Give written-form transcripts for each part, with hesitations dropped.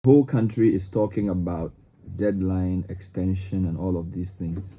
whole country is talking about deadline extension and all of these things,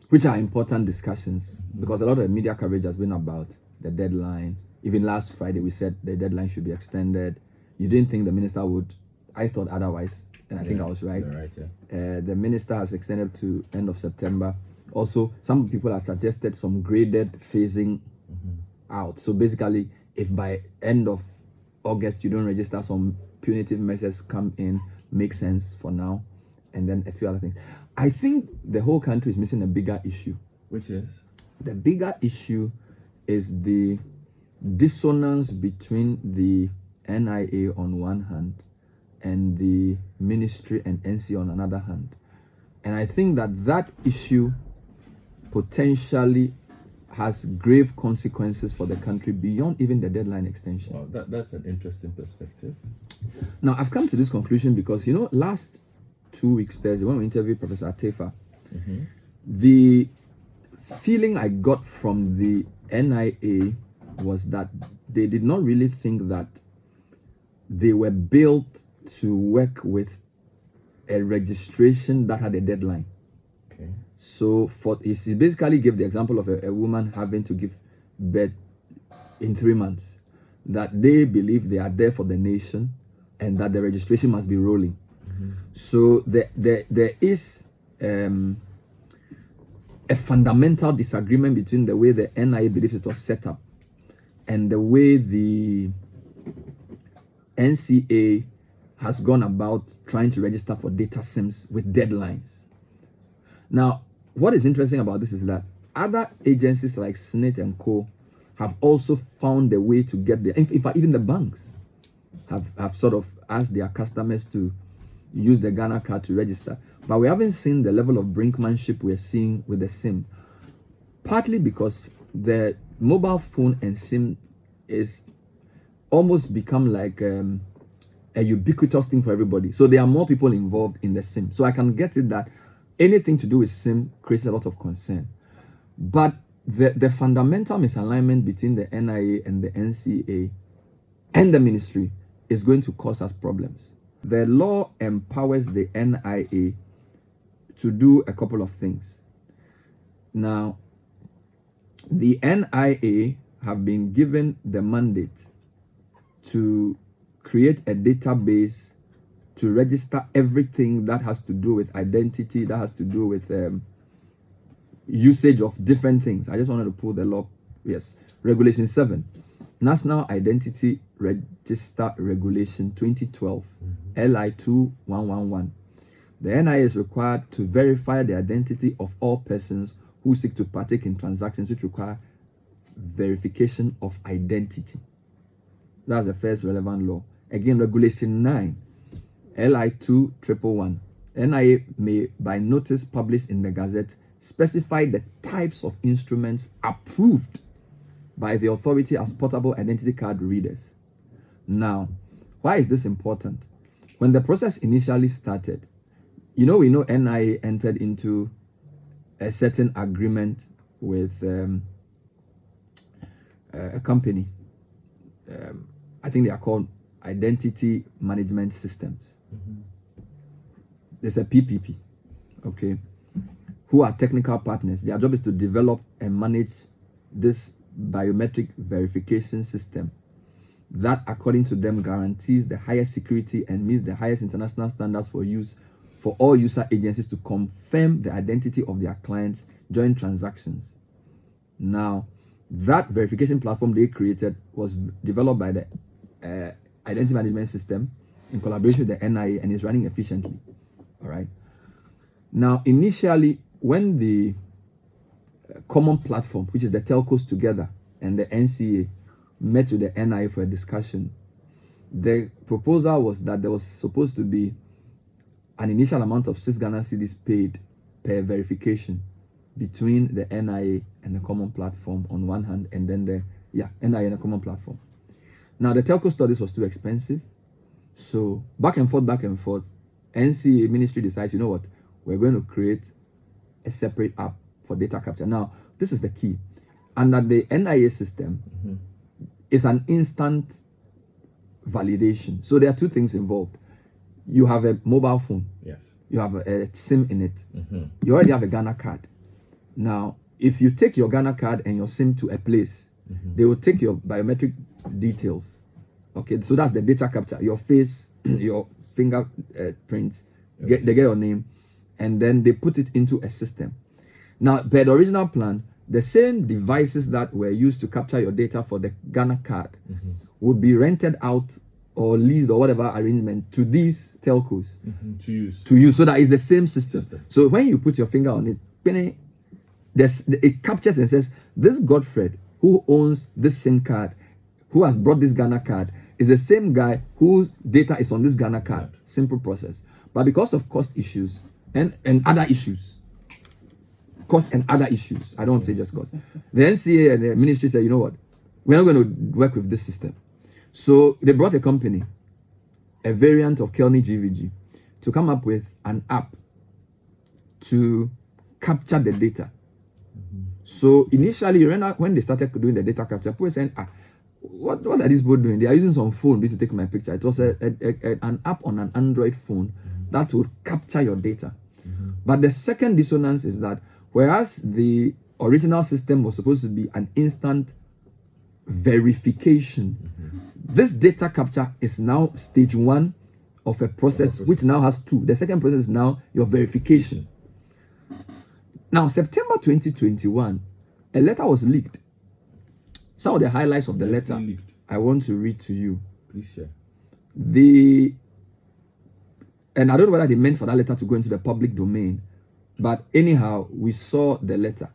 which are important discussions because a lot of media coverage has been about the deadline. Even last Friday, we said the deadline should be extended. You didn't think the minister would. I thought otherwise, and I think I was right. Right, yeah. The minister has extended to end of September. Also, some people have suggested some graded phasing out. So basically, if by end of August you don't register, some punitive measures come in, make sense for now, and then a few other things. I think the whole country is missing a bigger issue. Which is? The bigger issue is the dissonance between the NIA on one hand and the ministry and NCA on another hand. And I think that issue potentially has grave consequences for the country beyond even the deadline extension. Well, that's an interesting perspective. Now, I've come to this conclusion because, last 2 weeks, Thursday, when we interviewed Professor Atefa, the feeling I got from the NIA was that they did not really think that they were built to work with a registration that had a deadline. Okay. So he basically gave the example of a woman having to give birth in 3 months, that they believe they are there for the nation and that the registration must be rolling. So there is a fundamental disagreement between the way the NIA believes it was set up and the way the NCA has gone about trying to register for data SIMs with deadlines. Now, what is interesting about this is that other agencies like SNIT and Co. have also found a way to get there. In fact, even the banks have sort of asked their customers to use the Ghana card to register. But we haven't seen the level of brinkmanship we're seeing with the SIM. Partly because the mobile phone and SIM is almost become like a ubiquitous thing for everybody. So there are more people involved in the SIM. So I can get it that anything to do with SIM creates a lot of concern. But the fundamental misalignment between the NIA and the NCA and the ministry is going to cause us problems. The law empowers the NIA to do a couple of things. Now, the NIA have been given the mandate to create a database to register everything that has to do with identity, that has to do with usage of different things. I just wanted to pull the law. Yes, Regulation 7, National Identity Register Regulation 2012, LI 2111. The NIA is required to verify the identity of all persons who seek to partake in transactions which require verification of identity. That's the first relevant law. Again, Regulation 9, LI 2111. NIA may, by notice published in the Gazette, specify the types of instruments approved by the authority as portable identity card readers. Now, why is this important? When the process initially started, we know NIA entered into a certain agreement with a company. I think they are called Identity Management Systems. There's a PPP, okay, who are technical partners. Their job is to develop and manage this biometric verification system that, according to them, guarantees the highest security and meets the highest international standards for use for all user agencies to confirm the identity of their clients during transactions. Now, that verification platform they created was developed by the Identity Management System in collaboration with the NIA and is running efficiently. All right. Now, initially, when the common platform, which is the telcos together, and the NCA met with the NIA for a discussion, the proposal was that there was supposed to be an initial amount of 6 Ghana cedis paid per verification between the NIA and the common platform on one hand, and then the NIA and the common platform. Now, the telcos thought this was too expensive. So back and forth, NCA ministry decides, you know what, we're going to create a separate app for data capture. Now, this is the key. And that the NIA system is an instant validation. So there are two things involved. you have a mobile phone. Yes. You have a SIM in it. Mm-hmm. You already have a Ghana card. Now, if you take your Ghana card and your SIM to a place, they will take your biometric details. Okay, so that's the data capture. Your face, your fingerprints, they get your name, and then they put it into a system. Now, per the original plan, the same devices that were used to capture your data for the Ghana card would be rented out or leased or whatever arrangement to these telcos To use. so that it's the same system. So when you put your finger on it, it captures and says, this Godfred who owns this SIM card, who has brought this Ghana card, is the same guy whose data is on this Ghana card. Simple process. But because of cost issues and other issues, I don't want to say just cost, the NCA and the ministry said, you know what, we're not going to work with this system. So they brought a company, a variant of Kelny GVG, to come up with an app to capture the data. So initially, when they started doing the data capture, people were saying, what are these people doing? They are using some phone to take my picture. It was an app on an Android phone that would capture your data. But the second dissonance is that whereas the original system was supposed to be an instant verification, this data capture is now stage one of a process which now has two. The second process is now your verification. Now, September 2021, a letter was leaked. Some of the highlights of the letter I want to read to you. Please share. And I don't know whether they meant for that letter to go into the public domain, but anyhow, we saw the letter.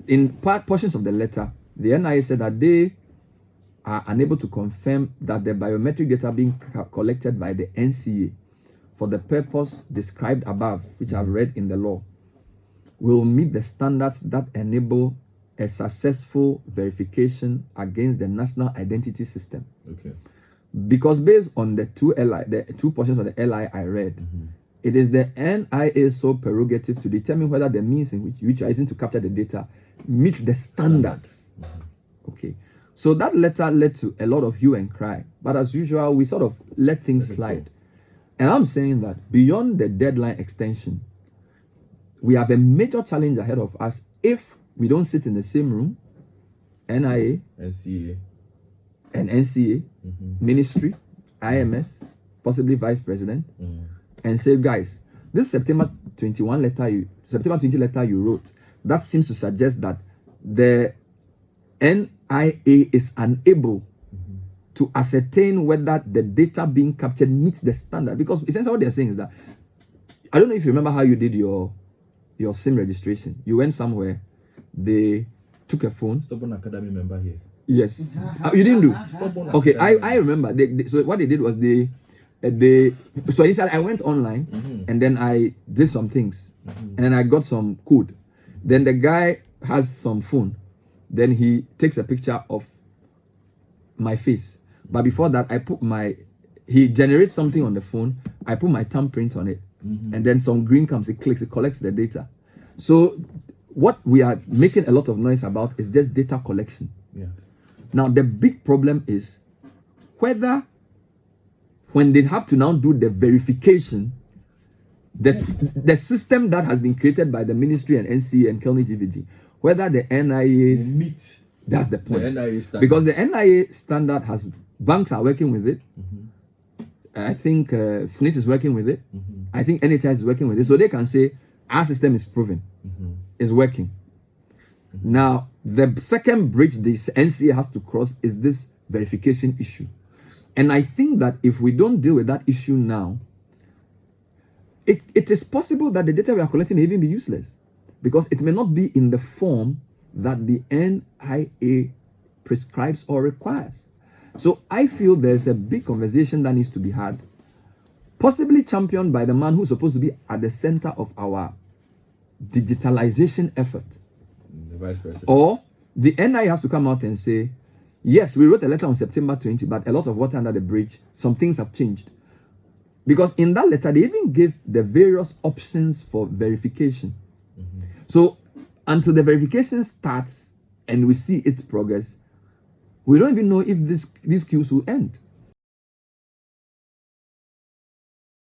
In portions of the letter, the NIA said that they are unable to confirm that the biometric data being collected by the NCA for the purpose described above, which I've read in the law, will meet the standards that enable a successful verification against the national identity system. Okay. Because based on the two portions of the LI I read, it is the NIA's sole prerogative to determine whether the means in which you are using to capture the data meets the standards. Okay. So that letter led to a lot of hue and cry. But as usual, we sort of let things slide. And I'm saying that beyond the deadline extension, we have a major challenge ahead of us if we don't sit in the same room, NIA, NCA, and NCA, ministry, IMS, possibly vice president, and say, guys, this September 20 letter you wrote, that seems to suggest that the NIA is unable to ascertain whether the data being captured meets the standard. Because essentially what they're saying is that, I don't know if you remember how you did your SIM registration. You went somewhere, they took a phone. Stubborn Academy member here. Yes. You didn't do? Okay, I remember. So what they did was so initially I went online and then I did some things and then I got some code. Then the guy has some phone. Then he takes a picture of my face. But before that, he generates something on the phone. I put my thumbprint on it. And then some green comes, it clicks, it collects the data. So what we are making a lot of noise about is just data collection. Yes. Now, the big problem is whether when they have to now do the verification, the system that has been created by the ministry and NCA and Kelny GVG, whether the NIA meet. That's the point. The NIA standard. Because the NIA standard banks are working with it. I think SNIT is working with it. I think NHS is working with it. So they can say, our system is proven, is working. Now, the second bridge this NCA has to cross is this verification issue. And I think that if we don't deal with that issue now, it is possible that the data we are collecting may even be useless. Because it may not be in the form that the NIA prescribes or requires. So I feel there's a big conversation that needs to be had, possibly championed by the man who's supposed to be at the center of our digitalization effort. The vice president. Or the NIA has to come out and say, yes, we wrote a letter on September 20, but a lot of water under the bridge, some things have changed. Because in that letter, they even gave the various options for verification. So until the verification starts and we see its progress, we don't even know if these queues will end.